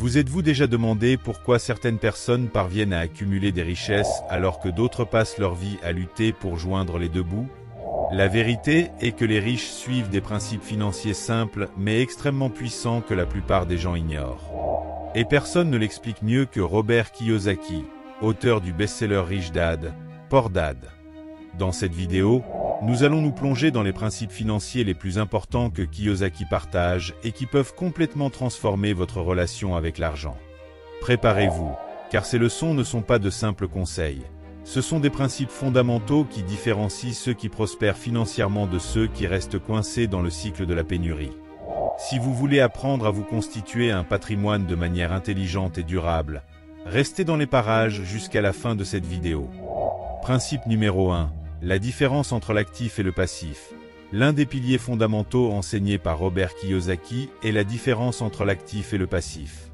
Vous êtes-vous déjà demandé pourquoi certaines personnes parviennent à accumuler des richesses alors que d'autres passent leur vie à lutter pour joindre les deux bouts? La vérité est que les riches suivent des principes financiers simples mais extrêmement puissants que la plupart des gens ignorent. Et personne ne l'explique mieux que Robert Kiyosaki, auteur du best-seller Rich Dad, Poor Dad. Dans cette vidéo, nous allons nous plonger dans les principes financiers les plus importants que Kiyosaki partage et qui peuvent complètement transformer votre relation avec l'argent. Préparez-vous, car ces leçons ne sont pas de simples conseils. Ce sont des principes fondamentaux qui différencient ceux qui prospèrent financièrement de ceux qui restent coincés dans le cycle de la pénurie. Si vous voulez apprendre à vous constituer un patrimoine de manière intelligente et durable, restez dans les parages jusqu'à la fin de cette vidéo. Principe numéro 1. La différence entre l'actif et le passif. L'un des piliers fondamentaux enseignés par Robert Kiyosaki est la différence entre l'actif et le passif.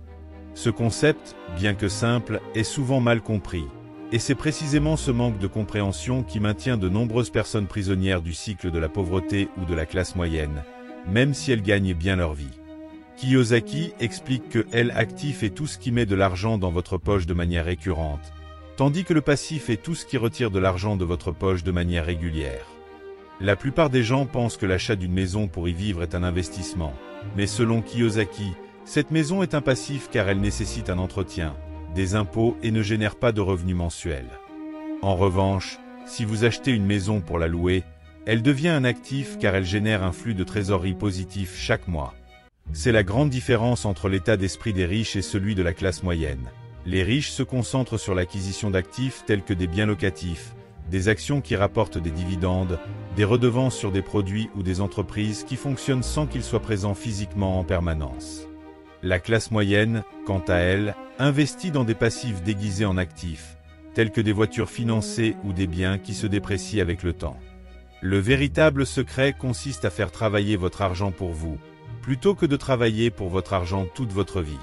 Ce concept, bien que simple, est souvent mal compris. Et c'est précisément ce manque de compréhension qui maintient de nombreuses personnes prisonnières du cycle de la pauvreté ou de la classe moyenne, même si elles gagnent bien leur vie. Kiyosaki explique que l'actif est tout ce qui met de l'argent dans votre poche de manière récurrente, tandis que le passif est tout ce qui retire de l'argent de votre poche de manière régulière. La plupart des gens pensent que l'achat d'une maison pour y vivre est un investissement, mais selon Kiyosaki, cette maison est un passif car elle nécessite un entretien, des impôts et ne génère pas de revenus mensuels. En revanche, si vous achetez une maison pour la louer, elle devient un actif car elle génère un flux de trésorerie positif chaque mois. C'est la grande différence entre l'état d'esprit des riches et celui de la classe moyenne. Les riches se concentrent sur l'acquisition d'actifs tels que des biens locatifs, des actions qui rapportent des dividendes, des redevances sur des produits ou des entreprises qui fonctionnent sans qu'ils soient présents physiquement en permanence. La classe moyenne, quant à elle, investit dans des passifs déguisés en actifs, tels que des voitures financées ou des biens qui se déprécient avec le temps. Le véritable secret consiste à faire travailler votre argent pour vous, plutôt que de travailler pour votre argent toute votre vie.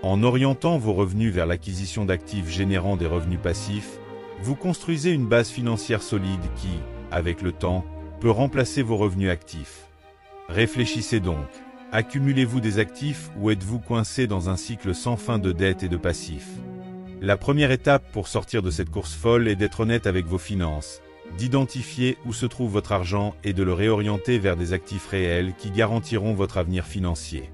En orientant vos revenus vers l'acquisition d'actifs générant des revenus passifs, vous construisez une base financière solide qui, avec le temps, peut remplacer vos revenus actifs. Réfléchissez donc. Accumulez-vous des actifs ou êtes-vous coincé dans un cycle sans fin de dettes et de passifs? La première étape pour sortir de cette course folle est d'être honnête avec vos finances, d'identifier où se trouve votre argent et de le réorienter vers des actifs réels qui garantiront votre avenir financier.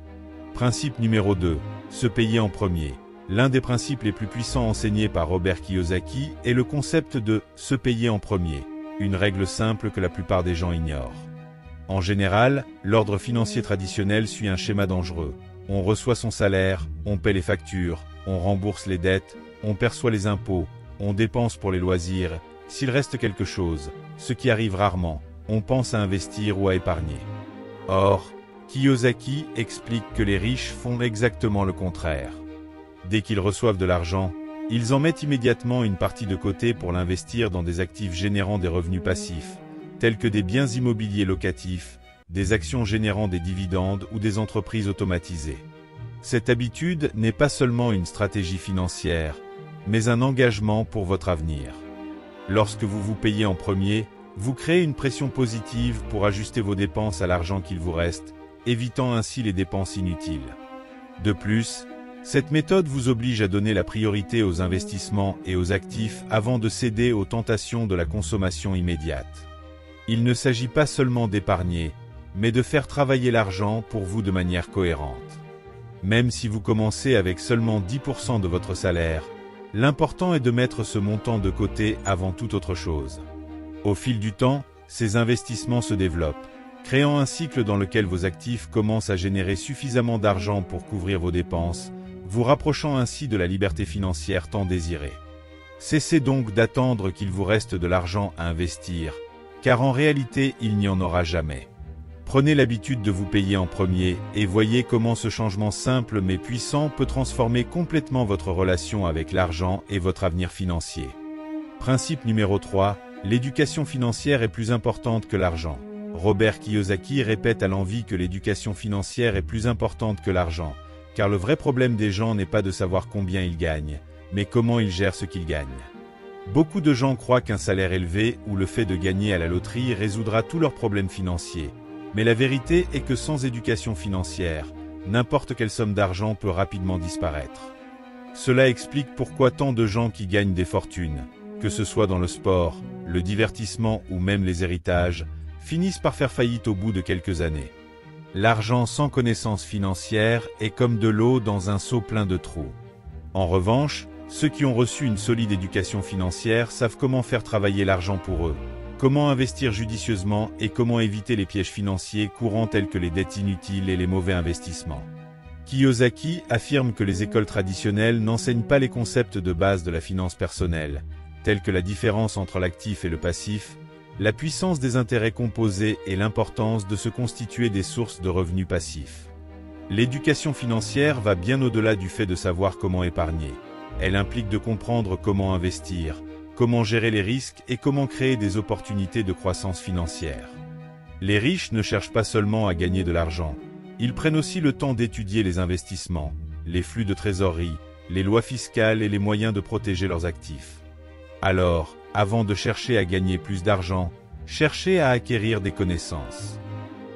Principe numéro 2. Se payer en premier. L'un des principes les plus puissants enseignés par Robert Kiyosaki est le concept de « se payer en premier », une règle simple que la plupart des gens ignorent. En général, l'ordre financier traditionnel suit un schéma dangereux. On reçoit son salaire, on paie les factures, on rembourse les dettes, on perçoit les impôts, on dépense pour les loisirs. S'il reste quelque chose, ce qui arrive rarement, on pense à investir ou à épargner. Or, Kiyosaki explique que les riches font exactement le contraire. Dès qu'ils reçoivent de l'argent, ils en mettent immédiatement une partie de côté pour l'investir dans des actifs générant des revenus passifs, tels que des biens immobiliers locatifs, des actions générant des dividendes ou des entreprises automatisées. Cette habitude n'est pas seulement une stratégie financière, mais un engagement pour votre avenir. Lorsque vous vous payez en premier, vous créez une pression positive pour ajuster vos dépenses à l'argent qu'il vous reste, évitant ainsi les dépenses inutiles. De plus, cette méthode vous oblige à donner la priorité aux investissements et aux actifs avant de céder aux tentations de la consommation immédiate. Il ne s'agit pas seulement d'épargner, mais de faire travailler l'argent pour vous de manière cohérente. Même si vous commencez avec seulement 10% de votre salaire, l'important est de mettre ce montant de côté avant toute autre chose. Au fil du temps, ces investissements se développent, créant un cycle dans lequel vos actifs commencent à générer suffisamment d'argent pour couvrir vos dépenses, vous rapprochant ainsi de la liberté financière tant désirée. Cessez donc d'attendre qu'il vous reste de l'argent à investir, car en réalité il n'y en aura jamais. Prenez l'habitude de vous payer en premier et voyez comment ce changement simple mais puissant peut transformer complètement votre relation avec l'argent et votre avenir financier. Principe numéro 3. L'éducation financière est plus importante que l'argent. Robert Kiyosaki répète à l'envi que l'éducation financière est plus importante que l'argent, car le vrai problème des gens n'est pas de savoir combien ils gagnent, mais comment ils gèrent ce qu'ils gagnent. Beaucoup de gens croient qu'un salaire élevé ou le fait de gagner à la loterie résoudra tous leurs problèmes financiers. Mais la vérité est que sans éducation financière, n'importe quelle somme d'argent peut rapidement disparaître. Cela explique pourquoi tant de gens qui gagnent des fortunes, que ce soit dans le sport, le divertissement ou même les héritages, finissent par faire faillite au bout de quelques années. L'argent sans connaissance financière est comme de l'eau dans un seau plein de trous. En revanche, ceux qui ont reçu une solide éducation financière savent comment faire travailler l'argent pour eux, comment investir judicieusement et comment éviter les pièges financiers courants tels que les dettes inutiles et les mauvais investissements. Kiyosaki affirme que les écoles traditionnelles n'enseignent pas les concepts de base de la finance personnelle, tels que la différence entre l'actif et le passif, la puissance des intérêts composés et l'importance de se constituer des sources de revenus passifs. L'éducation financière va bien au-delà du fait de savoir comment épargner. Elle implique de comprendre comment investir, comment gérer les risques et comment créer des opportunités de croissance financière. Les riches ne cherchent pas seulement à gagner de l'argent, ils prennent aussi le temps d'étudier les investissements, les flux de trésorerie, les lois fiscales et les moyens de protéger leurs actifs. Alors, avant de chercher à gagner plus d'argent, cherchez à acquérir des connaissances.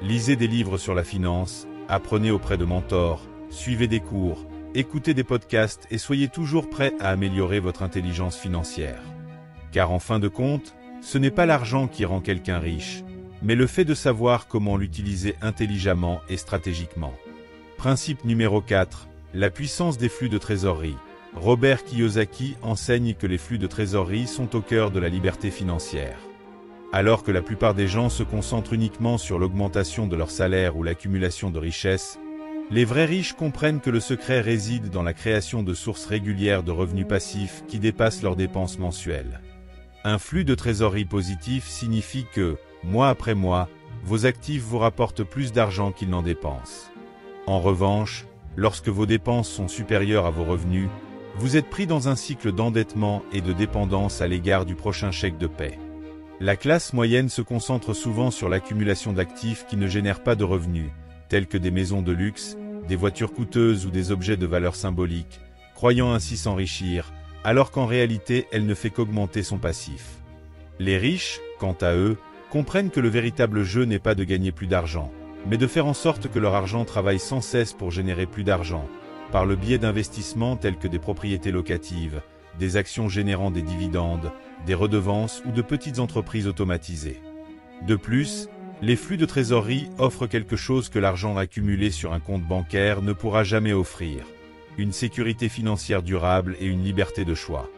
Lisez des livres sur la finance, apprenez auprès de mentors, suivez des cours, écoutez des podcasts et soyez toujours prêt à améliorer votre intelligence financière. Car en fin de compte, ce n'est pas l'argent qui rend quelqu'un riche, mais le fait de savoir comment l'utiliser intelligemment et stratégiquement. Principe numéro 4, la puissance des flux de trésorerie. Robert Kiyosaki enseigne que les flux de trésorerie sont au cœur de la liberté financière. Alors que la plupart des gens se concentrent uniquement sur l'augmentation de leur salaire ou l'accumulation de richesses, les vrais riches comprennent que le secret réside dans la création de sources régulières de revenus passifs qui dépassent leurs dépenses mensuelles. Un flux de trésorerie positif signifie que, mois après mois, vos actifs vous rapportent plus d'argent qu'ils n'en dépensent. En revanche, lorsque vos dépenses sont supérieures à vos revenus, vous êtes pris dans un cycle d'endettement et de dépendance à l'égard du prochain chèque de paie. La classe moyenne se concentre souvent sur l'accumulation d'actifs qui ne génèrent pas de revenus, tels que des maisons de luxe, des voitures coûteuses ou des objets de valeur symbolique, croyant ainsi s'enrichir, alors qu'en réalité elle ne fait qu'augmenter son passif. Les riches, quant à eux, comprennent que le véritable jeu n'est pas de gagner plus d'argent, mais de faire en sorte que leur argent travaille sans cesse pour générer plus d'argent, par le biais d'investissements tels que des propriétés locatives, des actions générant des dividendes, des redevances ou de petites entreprises automatisées. De plus, les flux de trésorerie offrent quelque chose que l'argent accumulé sur un compte bancaire ne pourra jamais offrir: une sécurité financière durable et une liberté de choix.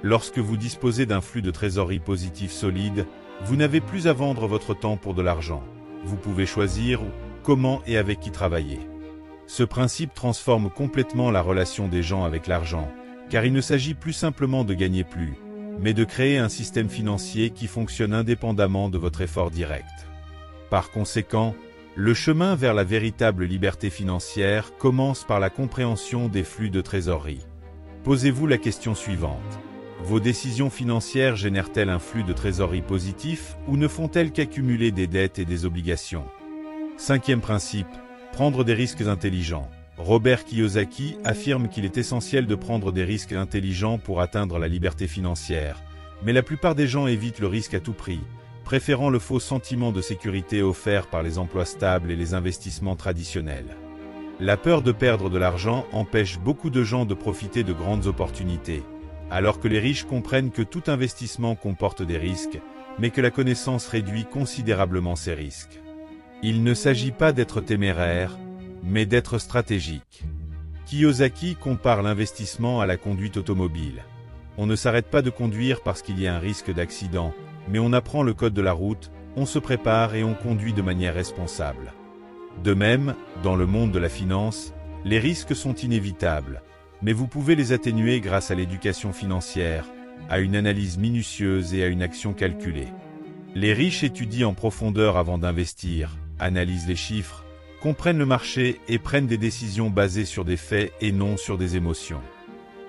Lorsque vous disposez d'un flux de trésorerie positif solide, vous n'avez plus à vendre votre temps pour de l'argent. Vous pouvez choisir comment et avec qui travailler. Ce principe transforme complètement la relation des gens avec l'argent, car il ne s'agit plus simplement de gagner plus, mais de créer un système financier qui fonctionne indépendamment de votre effort direct. Par conséquent, le chemin vers la véritable liberté financière commence par la compréhension des flux de trésorerie. Posez-vous la question suivante. Vos décisions financières génèrent-elles un flux de trésorerie positif ou ne font-elles qu'accumuler des dettes et des obligations? Cinquième principe, prendre des risques intelligents. Robert Kiyosaki affirme qu'il est essentiel de prendre des risques intelligents pour atteindre la liberté financière, mais la plupart des gens évitent le risque à tout prix, préférant le faux sentiment de sécurité offert par les emplois stables et les investissements traditionnels. La peur de perdre de l'argent empêche beaucoup de gens de profiter de grandes opportunités, alors que les riches comprennent que tout investissement comporte des risques, mais que la connaissance réduit considérablement ces risques. Il ne s'agit pas d'être téméraire, mais d'être stratégique. Kiyosaki compare l'investissement à la conduite automobile. On ne s'arrête pas de conduire parce qu'il y a un risque d'accident, mais on apprend le code de la route, on se prépare et on conduit de manière responsable. De même, dans le monde de la finance, les risques sont inévitables, mais vous pouvez les atténuer grâce à l'éducation financière, à une analyse minutieuse et à une action calculée. Les riches étudient en profondeur avant d'investir, analysent les chiffres, comprennent le marché et prennent des décisions basées sur des faits et non sur des émotions.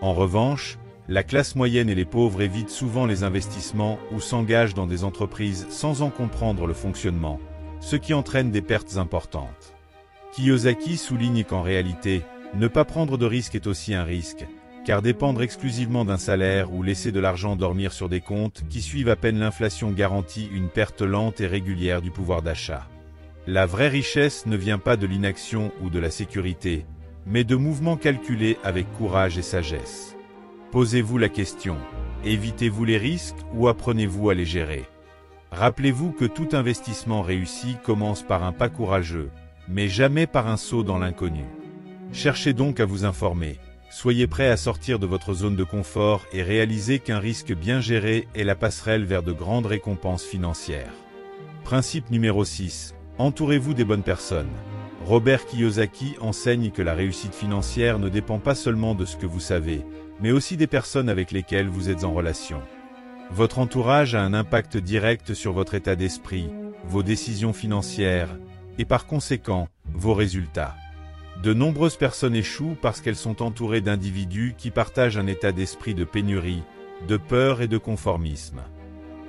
En revanche, la classe moyenne et les pauvres évitent souvent les investissements ou s'engagent dans des entreprises sans en comprendre le fonctionnement, ce qui entraîne des pertes importantes. Kiyosaki souligne qu'en réalité, ne pas prendre de risque est aussi un risque, car dépendre exclusivement d'un salaire ou laisser de l'argent dormir sur des comptes qui suivent à peine l'inflation garantit une perte lente et régulière du pouvoir d'achat. La vraie richesse ne vient pas de l'inaction ou de la sécurité, mais de mouvements calculés avec courage et sagesse. Posez-vous la question, évitez-vous les risques ou apprenez-vous à les gérer? Rappelez-vous que tout investissement réussi commence par un pas courageux, mais jamais par un saut dans l'inconnu. Cherchez donc à vous informer, soyez prêt à sortir de votre zone de confort et réalisez qu'un risque bien géré est la passerelle vers de grandes récompenses financières. Principe numéro 6. Entourez-vous des bonnes personnes. Robert Kiyosaki enseigne que la réussite financière ne dépend pas seulement de ce que vous savez, mais aussi des personnes avec lesquelles vous êtes en relation. Votre entourage a un impact direct sur votre état d'esprit, vos décisions financières, et par conséquent, vos résultats. De nombreuses personnes échouent parce qu'elles sont entourées d'individus qui partagent un état d'esprit de pénurie, de peur et de conformisme.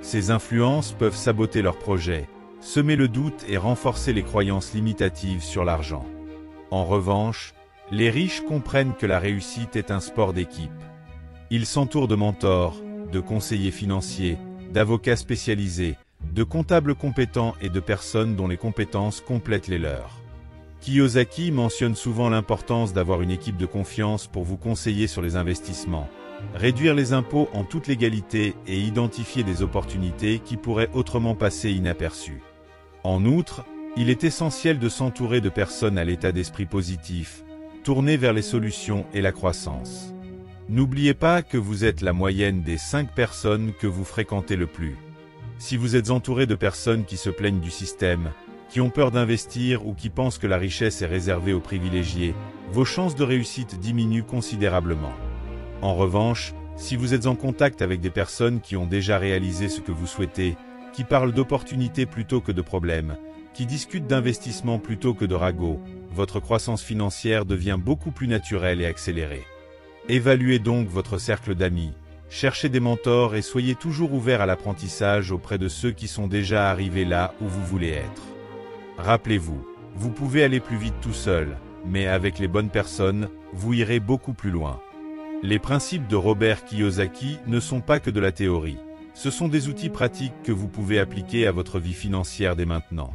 Ces influences peuvent saboter leurs projets, semer le doute et renforcer les croyances limitatives sur l'argent. En revanche, les riches comprennent que la réussite est un sport d'équipe. Ils s'entourent de mentors, de conseillers financiers, d'avocats spécialisés, de comptables compétents et de personnes dont les compétences complètent les leurs. Kiyosaki mentionne souvent l'importance d'avoir une équipe de confiance pour vous conseiller sur les investissements, réduire les impôts en toute légalité et identifier des opportunités qui pourraient autrement passer inaperçues. En outre, il est essentiel de s'entourer de personnes à l'état d'esprit positif, tournées vers les solutions et la croissance. N'oubliez pas que vous êtes la moyenne des 5 personnes que vous fréquentez le plus. Si vous êtes entouré de personnes qui se plaignent du système, qui ont peur d'investir ou qui pensent que la richesse est réservée aux privilégiés, vos chances de réussite diminuent considérablement. En revanche, si vous êtes en contact avec des personnes qui ont déjà réalisé ce que vous souhaitez, qui parlent d'opportunités plutôt que de problèmes, qui discutent d'investissement plutôt que de ragots, votre croissance financière devient beaucoup plus naturelle et accélérée. Évaluez donc votre cercle d'amis, cherchez des mentors et soyez toujours ouvert à l'apprentissage auprès de ceux qui sont déjà arrivés là où vous voulez être. Rappelez-vous, vous pouvez aller plus vite tout seul, mais avec les bonnes personnes, vous irez beaucoup plus loin. Les principes de Robert Kiyosaki ne sont pas que de la théorie. Ce sont des outils pratiques que vous pouvez appliquer à votre vie financière dès maintenant.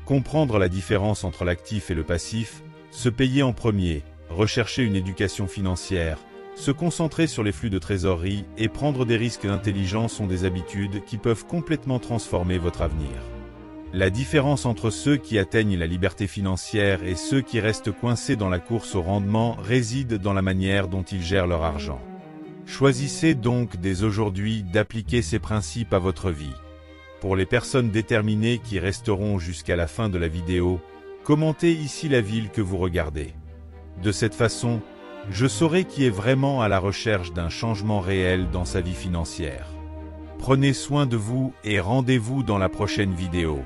Comprendre la différence entre l'actif et le passif, se payer en premier, rechercher une éducation financière, se concentrer sur les flux de trésorerie et prendre des risques intelligents sont des habitudes qui peuvent complètement transformer votre avenir. La différence entre ceux qui atteignent la liberté financière et ceux qui restent coincés dans la course au rendement réside dans la manière dont ils gèrent leur argent. Choisissez donc dès aujourd'hui d'appliquer ces principes à votre vie. Pour les personnes déterminées qui resteront jusqu'à la fin de la vidéo, commentez ici la ville que vous regardez. De cette façon, je saurai qui est vraiment à la recherche d'un changement réel dans sa vie financière. Prenez soin de vous et rendez-vous dans la prochaine vidéo.